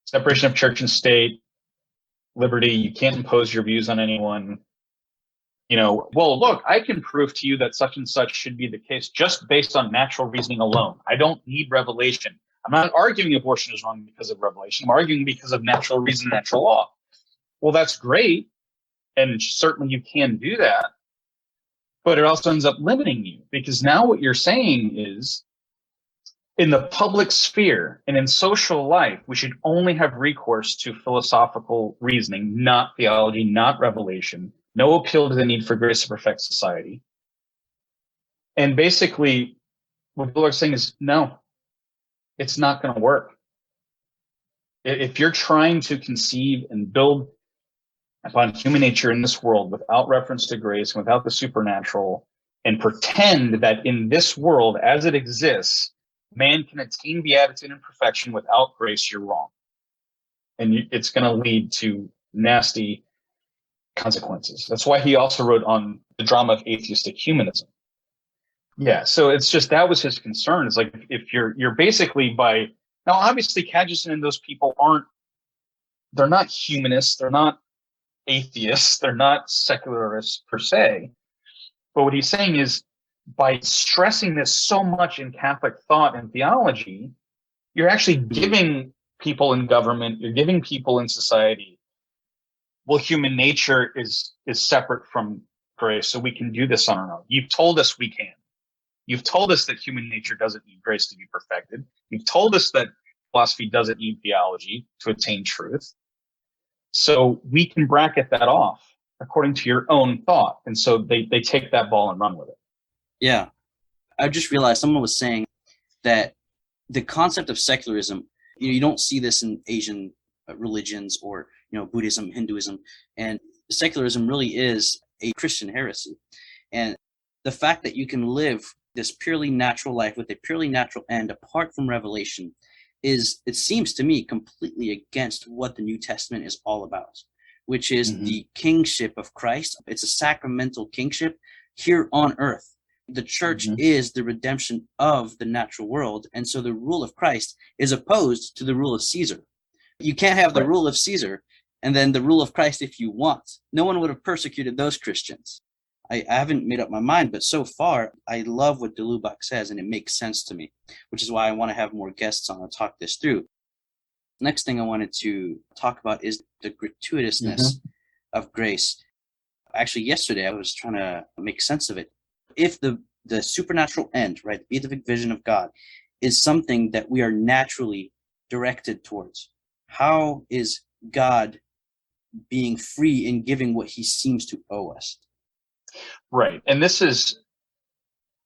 Separation of church and state, liberty, you can't impose your views on anyone. Well, look, I can prove to you that such and such should be the case just based on natural reasoning alone. I don't need revelation. I'm not arguing abortion is wrong because of revelation. I'm arguing because of natural reason, natural law. Well, that's great. And certainly you can do that. But it also ends up limiting you, because now what you're saying is, in the public sphere and in social life, we should only have recourse to philosophical reasoning, not theology, not revelation, no appeal to the need for grace to perfect society. And basically, what people are saying is, no, it's not going to work. If you're trying to conceive and build upon human nature in this world without reference to grace, without the supernatural, and pretend that in this world as it exists, man can attain beatitude and perfection without grace, you're wrong. And it's going to lead to nasty consequences. That's why he also wrote on the drama of atheistic humanism. Yeah, so it's just, that was his concern. It's like, if you're basically now obviously Cajetan and those people they're not humanists, they're not atheists, they're not secularists per se. But what he's saying is, by stressing this so much in Catholic thought and theology, you're actually giving people in government, you're giving people in society, well, human nature is separate from grace, so we can do this on our own. You've told us we can. You've told us that human nature doesn't need grace to be perfected. You've told us that philosophy doesn't need theology to attain truth. So we can bracket that off according to your own thought. And so they take that ball and run with it. Yeah. I just realized someone was saying that the concept of secularism, you don't see this in Asian religions or, Buddhism, Hinduism, and secularism really is a Christian heresy. And the fact that you can live this purely natural life with a purely natural end apart from revelation it seems to me, completely against what the New Testament is all about, which is the kingship of Christ. It's a sacramental kingship here on earth. The church is the redemption of the natural world. And so the rule of Christ is opposed to the rule of Caesar. You can't have the rule of Caesar and then the rule of Christ if you want. No one would have persecuted those Christians. I haven't made up my mind, but so far, I love what de Lubac says, and it makes sense to me, which is why I want to have more guests on to talk this through. Next thing I wanted to talk about is the gratuitousness of grace. Actually, yesterday, I was trying to make sense of it. If the supernatural end, right, the beatific vision of God, is something that we are naturally directed towards, how is God being free in giving what he seems to owe us? Right. And this is,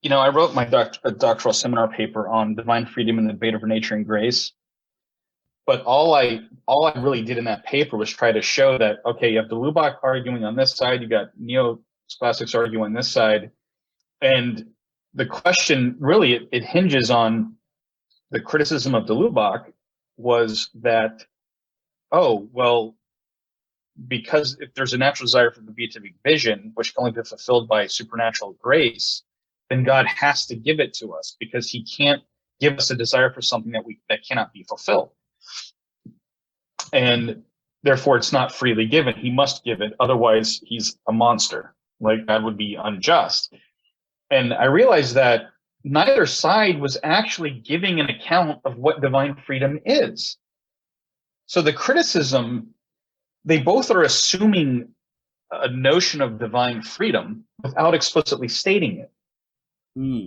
I wrote my doctoral seminar paper on divine freedom and the debate over nature and grace. But all I really did in that paper was try to show that, okay, you have de Lubac arguing on this side, you got neo-classics arguing on this side. And the question really, it hinges on the criticism of de Lubac was that, because if there's a natural desire for the beatific vision, which can only be fulfilled by supernatural grace, then God has to give it to us, because he can't give us a desire for something that cannot be fulfilled. And therefore, it's not freely given. He must give it. Otherwise, he's a monster. Like, that would be unjust. And I realized that neither side was actually giving an account of what divine freedom is. So the criticism, they both are assuming a notion of divine freedom without explicitly stating it.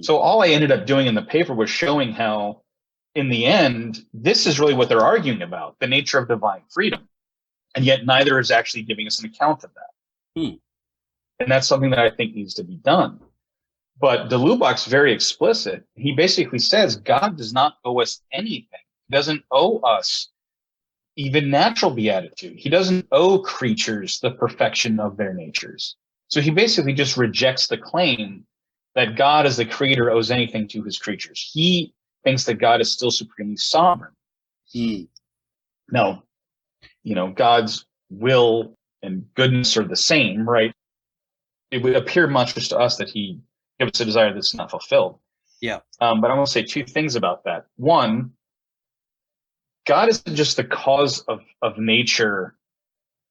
So all I ended up doing in the paper was showing how, in the end, this is really what they're arguing about, the nature of divine freedom. And yet neither is actually giving us an account of that. And that's something that I think needs to be done. But de Lubac's very explicit. He basically says God does not owe us anything. He doesn't owe us even natural beatitude. He doesn't owe creatures the perfection of their natures. So he basically just rejects the claim that God as the creator owes anything to his creatures. He thinks that God is still supremely sovereign. Now, God's will and goodness are the same, right? It would appear monstrous to us that he gives a desire that's not fulfilled. Yeah. But I want to say two things about that. One, God isn't just the cause of nature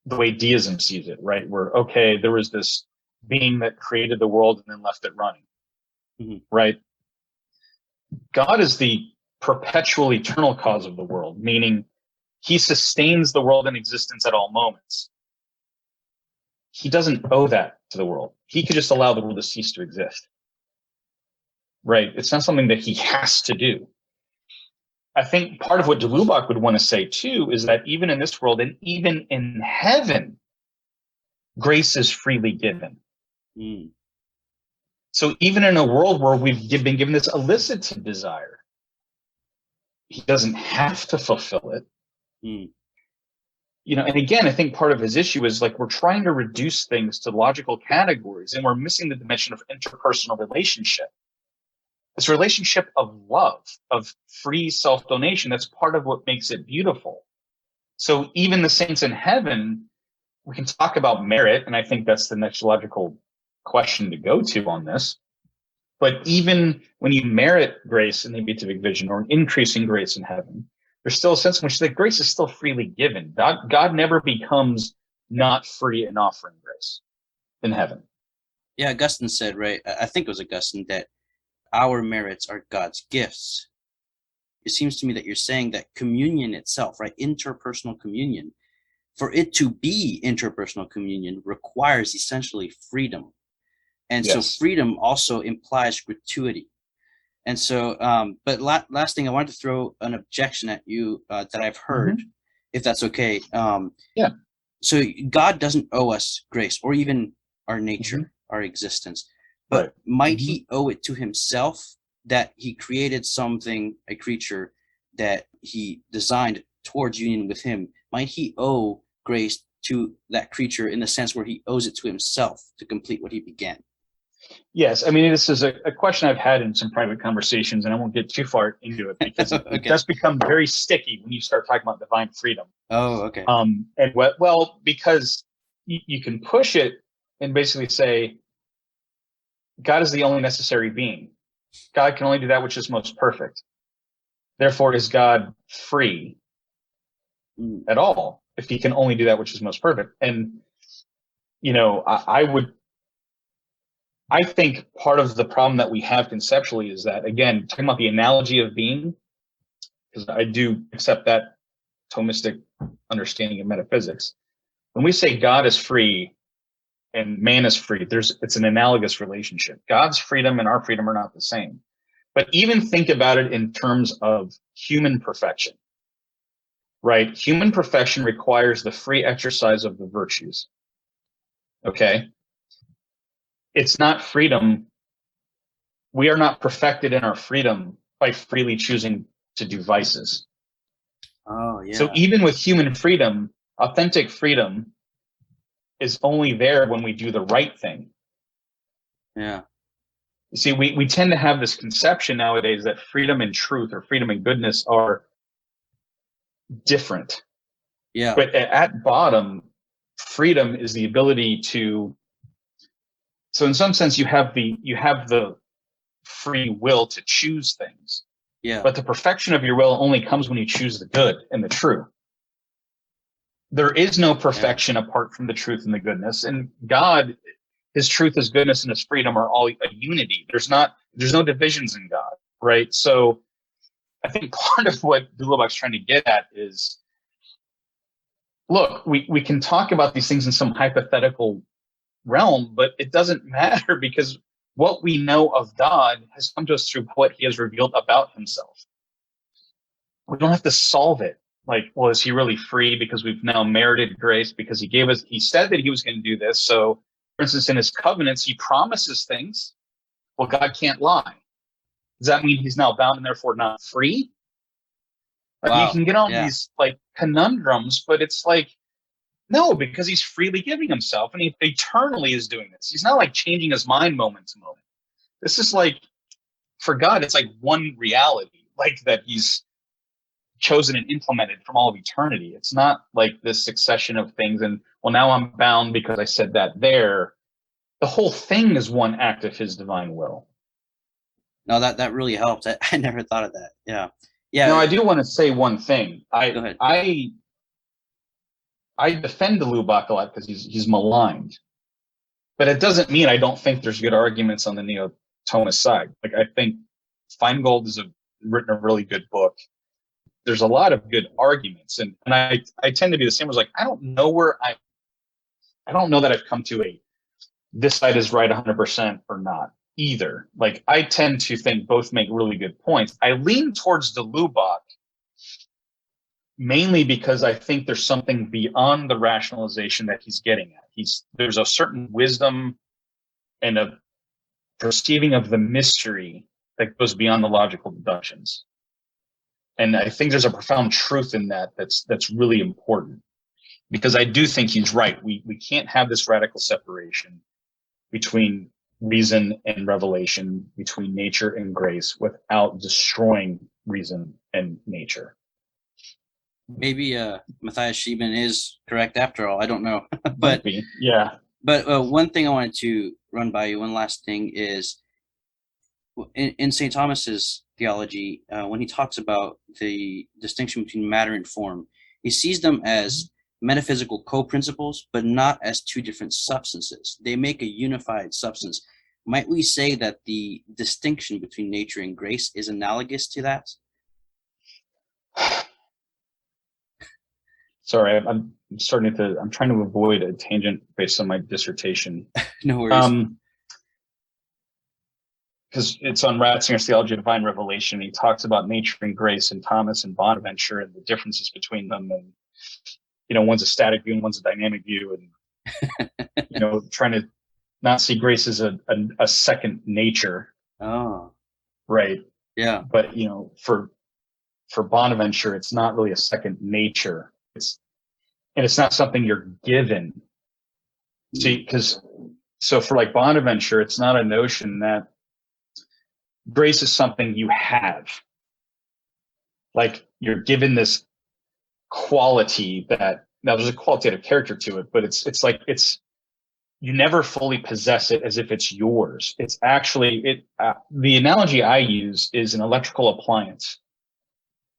the way deism sees it, right? Where, okay, there was this being that created the world and then left it running, right? God is the perpetual eternal cause of the world, meaning he sustains the world in existence at all moments. He doesn't owe that to the world. He could just allow the world to cease to exist, right? It's not something that he has to do. I think part of what de Lubac would want to say too is that even in this world and even in heaven, grace is freely given. So even in a world where we've been given this elicited desire, he doesn't have to fulfill it. And again, I think part of his issue is like we're trying to reduce things to logical categories and we're missing the dimension of interpersonal relationship. This relationship of love, of free self-donation, that's part of what makes it beautiful. So even the saints in heaven, we can talk about merit, and I think that's the next logical question to go to on this. But even when you merit grace in the beatific vision or an increasing grace in heaven, there's still a sense in which that grace is still freely given. God never becomes not free in offering grace in heaven. Yeah, Augustine said, right? I think it was Augustine, that our merits are God's gifts. It seems to me that you're saying that communion itself, right, interpersonal communion, for it to be interpersonal communion requires essentially freedom. And so freedom also implies gratuity. And so, but last thing, I wanted to throw an objection at you that I've heard, if that's okay. So God doesn't owe us grace or even our nature, our existence. But might he owe it to himself that he created something, a creature that he designed towards union with him? Might he owe grace to that creature in the sense where he owes it to himself to complete what he began? Yes. I mean, this is a question I've had in some private conversations, and I won't get too far into it because it does become very sticky when you start talking about divine freedom. Oh, okay. And because you can push it and basically say, God is the only necessary being. God can only do that which is most perfect. Therefore, is God free at all if he can only do that which is most perfect? And, I think part of the problem that we have conceptually is that, again, talking about the analogy of being, because I do accept that Thomistic understanding of metaphysics. When we say God is free and man is free, it's an analogous relationship. God's freedom and our freedom are not the same. But even think about it in terms of human perfection, right? Human perfection requires the free exercise of the virtues. Okay? It's not freedom. We are not perfected in our freedom by freely choosing to do vices. Oh, yeah. So even with human freedom, authentic freedom is only there when we do the right thing. Yeah. You see, we tend to have this conception nowadays that freedom and truth or freedom and goodness are different. Yeah. But at bottom, freedom is the ability to. So in some sense, you have the free will to choose things. Yeah. But the perfection of your will only comes when you choose the good and the true. There is no perfection apart from the truth and the goodness. And God, his truth, his goodness, and his freedom are all a unity. There's no divisions in God, right? So I think part of what de Lubac's trying to get at is, look, we can talk about these things in some hypothetical realm, but it doesn't matter because what we know of God has come to us through what he has revealed about himself. We don't have to solve it. Like, well, is he really free because we've now merited grace because he said that he was going to do this. So For instance, in his covenants, he promises things. Well, God can't lie. Does that mean he's now bound and therefore not free? Wow. You can get on Yeah. these like conundrums, but it's like, no, because he's freely giving himself, and he eternally is doing this. He's not like changing his mind moment to moment. This is like, for God, it's like one reality, like that he's chosen and implemented from all of eternity. It's not like this succession of things and, well, now I'm bound because I said that there. The whole thing is one act of his divine will. No, that really helps. I never thought of that. Yeah. Now, I do want to say one thing. Go ahead. I defend de Lubac a lot because he's maligned, but it doesn't mean I don't think there's good arguments on the neo-Thomist side. Like, I think Feingold has written a really good book. There's a lot of good arguments, and I tend to be the same as like, I don't know that I've come to this side is right 100% or not either. Like, I tend to think both make really good points. I lean towards de Lubac mainly because I think there's something beyond the rationalization that he's getting at. There's a certain wisdom and a perceiving of the mystery that goes beyond the logical deductions. And I think there's a profound truth in that's really important, because I do think he's right. We can't have this radical separation between reason and revelation, between nature and grace, without destroying reason and nature. Maybe Matthias Schieben is correct after all. I don't know. But yeah. But one thing I wanted to run by you, one last thing, is in St. Thomas's theology, when he talks about the distinction between matter and form, he sees them as metaphysical co-principles, but not as two different substances. They make a unified substance. Might we say that the distinction between nature and grace is analogous to that? Sorry, I'm trying to avoid a tangent based on my dissertation. No worries. Because it's on Ratzinger's Theology of Divine Revelation. He talks about nature and grace and Thomas and Bonaventure and the differences between them. And, one's a static view and one's a dynamic view. And, trying to not see grace as a second nature. Oh. Right. Yeah. But, for Bonaventure, it's not really a second nature. It's not something you're given. See, so for like Bonaventure, it's not a notion that grace is something you have. Like, you're given this quality that, now there's a qualitative character to it, but it's you never fully possess it as if it's yours. It's actually, the analogy I use is an electrical appliance.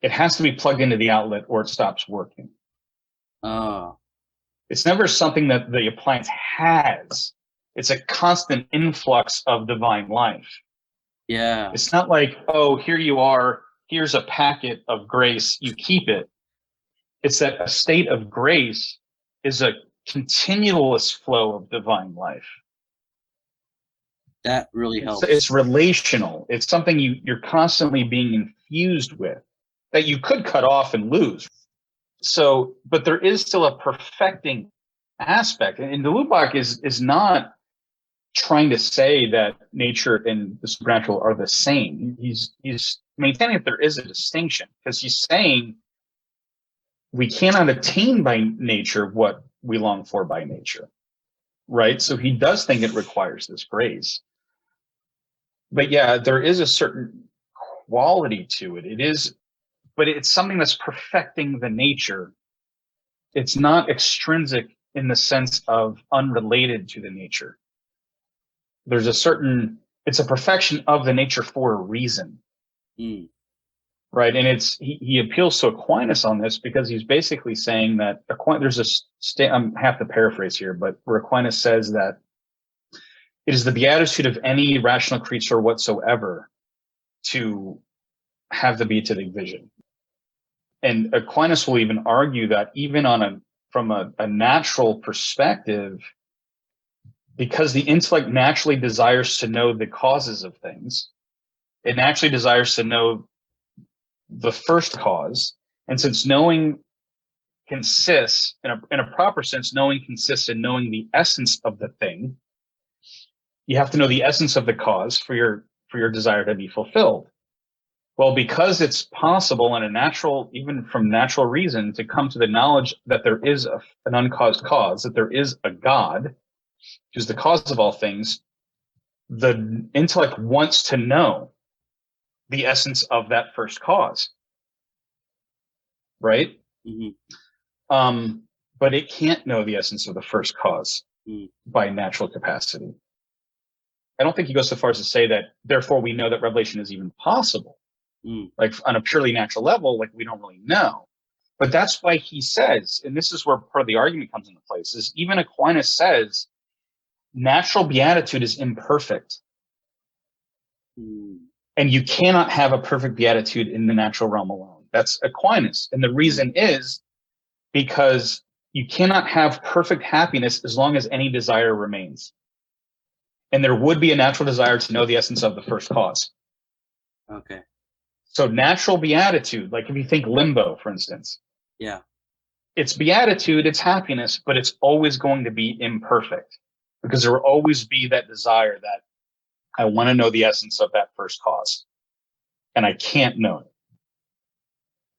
It has to be plugged into the outlet or it stops working. Oh. It's never something that the appliance has. It's a constant influx of divine life. Yeah. It's not like, oh, here you are, here's a packet of grace, you keep it. It's that a state of grace is a continuous flow of divine life. That really helps. It's relational. It's something you're constantly being infused with that you could cut off and lose. So, but there is still a perfecting aspect. And de Lubac is not trying to say that nature and the supernatural are the same. He's maintaining that there is a distinction, because he's saying we cannot attain by nature what we long for by nature, right? So he does think it requires this grace. But yeah, there is a certain quality to it. But it's something that's perfecting the nature. It's not extrinsic in the sense of unrelated to the nature. There's it's a perfection of the nature for a reason. Mm. Right. And he appeals to Aquinas on this, because he's basically saying that I have to paraphrase here, but where Aquinas says that it is the beatitude of any rational creature whatsoever to have the beatific vision. And Aquinas will even argue that even from a natural perspective, because the intellect naturally desires to know the causes of things, it naturally desires to know the first cause. And since knowing consists, in a proper sense, knowing consists in knowing the essence of the thing, you have to know the essence of the cause for your desire to be fulfilled. Well, because it's possible in a natural, even from natural reason, to come to the knowledge that there is an uncaused cause, that there is a God who's the cause of all things, the intellect wants to know the essence of that first cause, right? Mm-hmm. But it can't know the essence of the first cause by natural capacity. I don't think he goes so far as to say that, therefore, we know that revelation is even possible. Like on a purely natural level, like we don't really know. But that's why he says, and this is where part of the argument comes into place, is even Aquinas says natural beatitude is imperfect. And you cannot have a perfect beatitude in the natural realm alone. That's Aquinas. And the reason is because you cannot have perfect happiness as long as any desire remains. And there would be a natural desire to know the essence of the first cause. Okay. So natural beatitude, like if you think limbo, for instance. Yeah. It's beatitude, it's happiness, but it's always going to be imperfect because there will always be that desire that I want to know the essence of that first cause and I can't know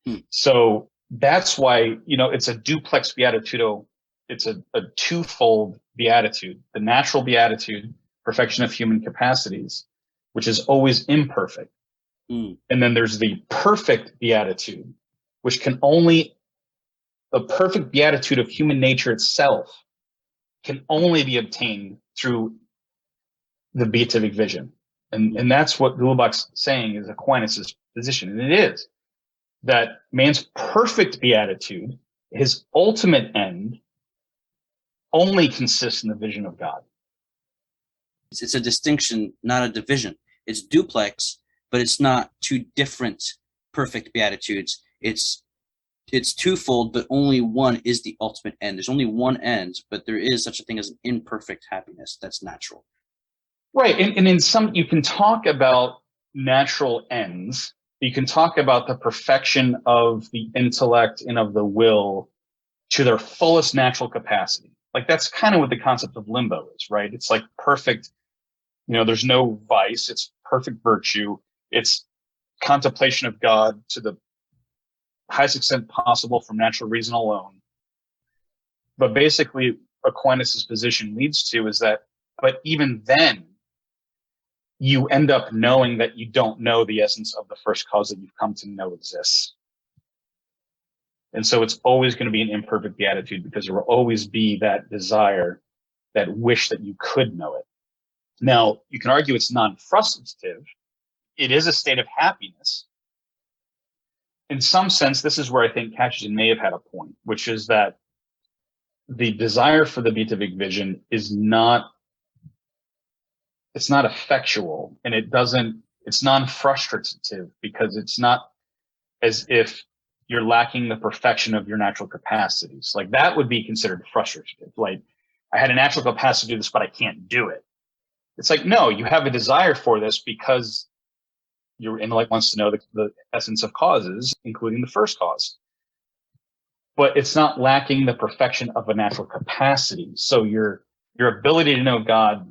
it. So that's why, it's a duplex beatitudo. It's a twofold beatitude, the natural beatitude, perfection of human capacities, which is always imperfect. And then there's the perfect beatitude, which the perfect beatitude of human nature itself can only be obtained through the beatific vision. And that's what Lubac's saying is Aquinas' position. And it is that man's perfect beatitude, his ultimate end, only consists in the vision of God. It's a distinction, not a division. It's duplex, but it's not two different perfect beatitudes. It's twofold, but only one is the ultimate end. There's only one end, but there is such a thing as an imperfect happiness that's natural. Right. And in some, you can talk about natural ends. You can talk about the perfection of the intellect and of the will to their fullest natural capacity. Like that's kind of what the concept of limbo is, right? It's like perfect, there's no vice. It's perfect virtue. It's contemplation of God to the highest extent possible from natural reason alone. But basically, Aquinas' position leads to is that, but even then, you end up knowing that you don't know the essence of the first cause that you've come to know exists. And so it's always going to be an imperfect beatitude because there will always be that desire, that wish that you could know it. Now, you can argue it's non-frustrative. It is a state of happiness. In some sense, this is where I think Cassian may have had a point, which is that the desire for the beatific vision is not effectual, and it's non-frustrative because it's not as if you're lacking the perfection of your natural capacities. Like that would be considered frustrative. Like I had a natural capacity to do this, but I can't do it. It's like, no, you have a desire for this because your intellect wants to know the essence of causes, including the first cause. But it's not lacking the perfection of a natural capacity. So your ability to know God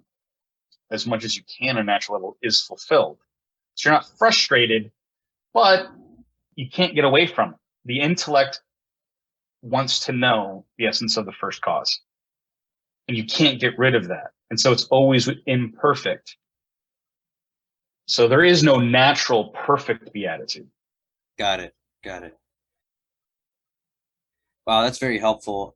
as much as you can on a natural level is fulfilled. So you're not frustrated, but you can't get away from it. The intellect wants to know the essence of the first cause. And you can't get rid of that. And so it's always imperfect. So there is no natural perfect beatitude. Got it. Wow, that's very helpful.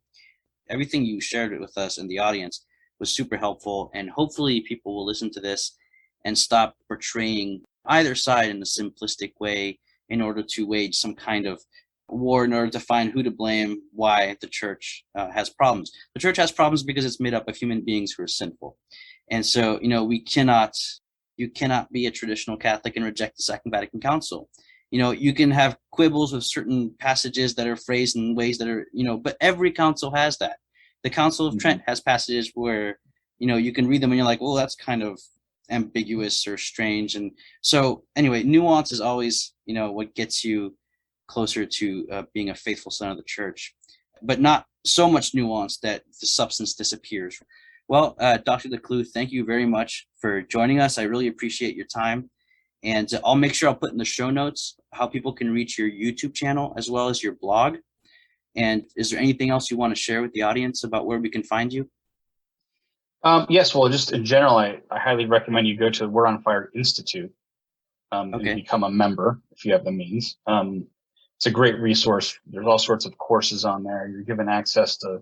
Everything you shared with us and the audience was super helpful. And hopefully people will listen to this and stop portraying either side in a simplistic way in order to wage some kind of war in order to find who to blame, why the church has problems. The church has problems because it's made up of human beings who are sinful. And so, you cannot be a traditional Catholic and reject the Second Vatican Council. You can have quibbles with certain passages that are phrased in ways that are, but every council has that. The Council of Trent has passages where, you can read them and you're like, well, that's kind of ambiguous or strange. And so anyway, nuance is always, what gets you closer to being a faithful son of the church, but not so much nuance that the substance disappears. Well, Dr. DeClue, thank you very much for joining us. I really appreciate your time. And I'll make sure I'll put in the show notes how people can reach your YouTube channel as well as your blog. And is there anything else you want to share with the audience about where we can find you? Yes, well, just in general, I highly recommend you go to the Word on Fire Institute and become a member if you have the means. It's a great resource. There's all sorts of courses on there. You're given access to,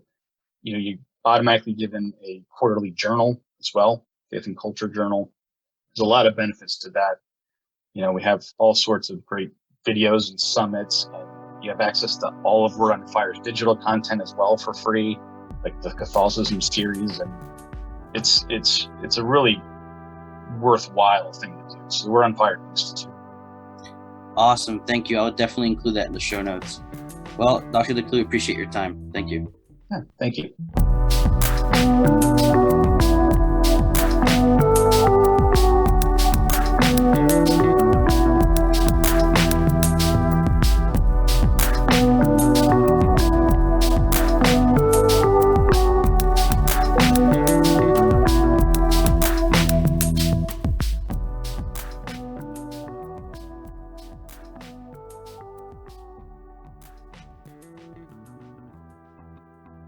you automatically given a quarterly journal as well, Faith and Culture Journal. There's a lot of benefits to that. We have all sorts of great videos and summits, and you have access to all of Word on Fire's digital content as well for free, like the Catholicism series, and it's a really worthwhile thing to do. So Word on Fire Institute. Awesome. Thank you. I'll definitely include that in the show notes. Well, Dr. DeClue, appreciate your time. Thank you. Yeah, thank you.